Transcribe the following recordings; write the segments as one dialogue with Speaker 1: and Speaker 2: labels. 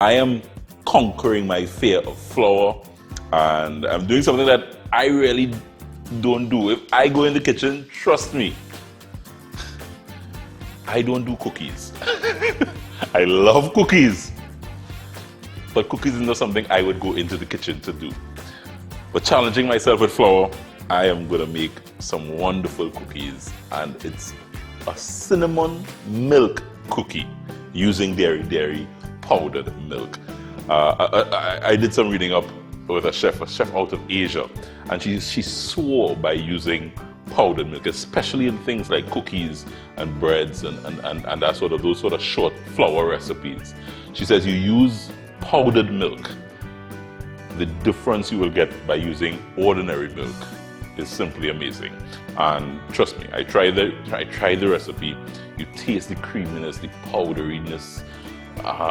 Speaker 1: I am conquering my fear of flour, and I'm doing something that I really don't do. If I go in the kitchen, trust me, I don't do cookies. I love cookies, but cookies is not something I would go into the kitchen to do. But challenging myself with flour, I am going to make some wonderful cookies, and it's a cinnamon milk cookie using dairy powdered milk. I did some reading up with a chef out of Asia, and she swore by using powdered milk, especially in things like cookies and breads and that those sort of short flour recipes. She says you use powdered milk, the difference you will get by using ordinary milk is simply amazing. And trust me, I tried the recipe. You taste the creaminess, the powderiness.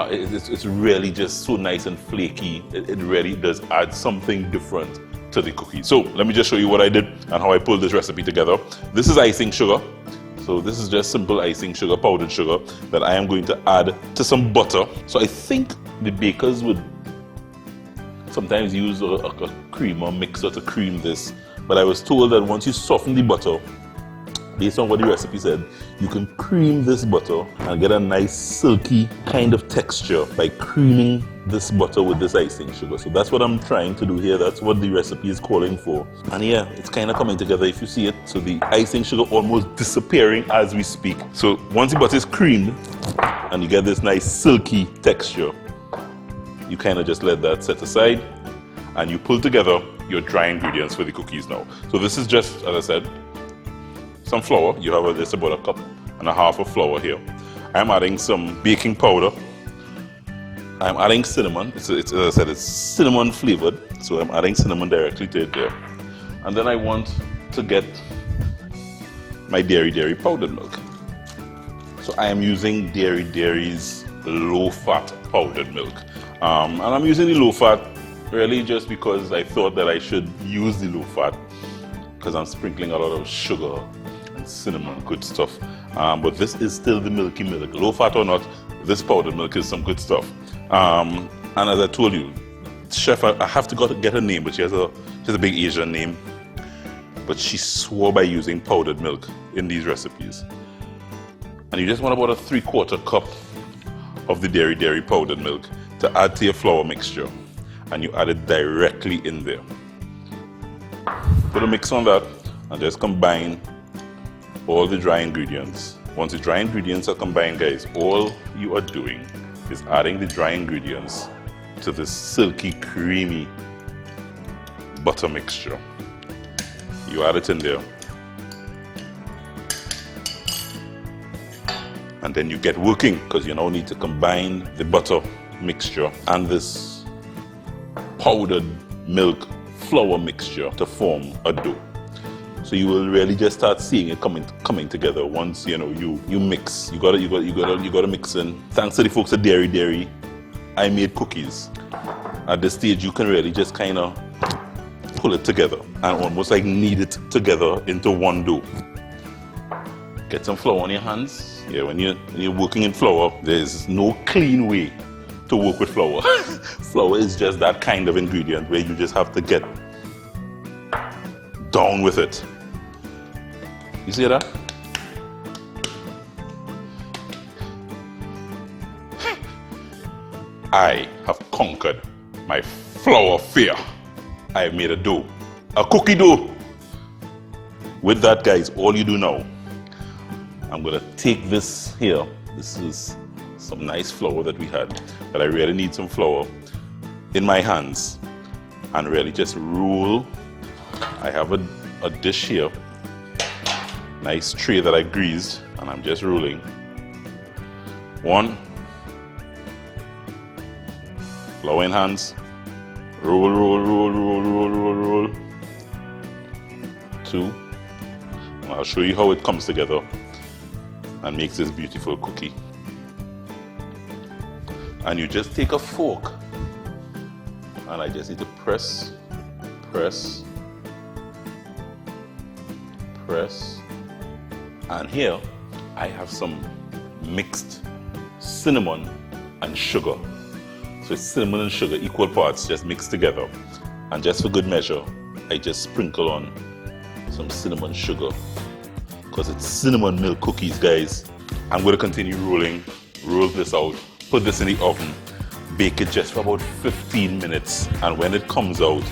Speaker 1: It's really just so nice and flaky. It really does add something different to the cookie. So let me just show you what I did and how I pulled this recipe together. This is icing sugar. So this is just simple icing sugar, powdered sugar, that I am going to add to some butter. So I think the bakers would sometimes use a creamer mixer to cream this, but I was told that once you soften the butter, based on what the recipe said, you can cream this butter and get a nice silky kind of texture by creaming this butter with this icing sugar. So that's what I'm trying to do here. That's what the recipe is calling for. And yeah, it's kind of coming together if you see it. So the icing sugar almost disappearing as we speak. So once the butter is creamed and you get this nice silky texture, you kind of just let that set aside and you pull together your dry ingredients for the cookies now. So this is just, as I said, some flour. You have just about 1.5 cups of flour here. I'm adding some baking powder. I'm adding cinnamon. It's as I said, it's cinnamon flavored, so I'm adding cinnamon directly to it there. And then I want to get my dairy powdered milk. So I am using Dairy's low-fat powdered milk. And I'm using the low-fat really just because I thought that I should use the low-fat because I'm sprinkling a lot of sugar and cinnamon, good stuff. But this is still the milky milk. Low-fat or not, this powdered milk is some good stuff. And as I told you, chef, I have to get her name, but she has a big Asian name. But she swore by using powdered milk in these recipes. And you just want about a 3/4 cup of the dairy powdered milk to add to your flour mixture. And you add it directly in there. Put a mix on that and just combine all the dry ingredients. Once the dry ingredients are combined, guys, all you are doing is adding the dry ingredients to this silky, creamy butter mixture. You add it in there. And then you get working because you now need to combine the butter mixture and this powdered milk flour mixture to form a dough. So you will really just start seeing it coming together once you mix. You gotta mix in. Thanks to the folks at Dairy, I made cookies. At this stage, you can really just kind of pull it together and almost like knead it together into one dough. Get some flour on your hands. Yeah, when you're working in flour, there's no clean way to work with flour. Flour is just that kind of ingredient where you just have to get down with it. You see that? I have conquered my flour fear. I have made a dough, a cookie dough. With that, guys, all you do now, I'm gonna take this here. This is some nice flour that we had, that I really need some flour in my hands and really just roll. I have a dish here, nice tray that I greased, and I'm just rolling. One, flour in hands, roll, roll, roll, roll, roll, roll, roll. Two, and I'll show you how it comes together and makes this beautiful cookie. And you just take a fork and I just need to press, press, press. And here I have some mixed cinnamon and sugar. So it's cinnamon and sugar, equal parts, just mixed together. And just for good measure, I just sprinkle on some cinnamon sugar, because it's cinnamon milk cookies, guys. I'm going to continue rolling, roll this out, put this in the oven, bake it just for about 15 minutes. And when it comes out,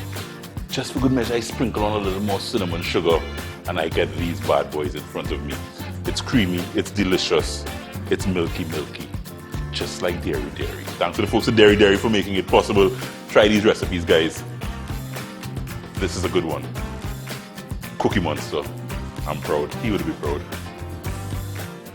Speaker 1: just for good measure, I sprinkle on a little more cinnamon sugar, and I get these bad boys in front of me. It's creamy, it's delicious, it's milky, just like Dairy Dairy. Thanks to the folks at Dairy Dairy for making it possible. Try these recipes, guys. This is a good one. Cookie Monster. I'm proud. He would be proud.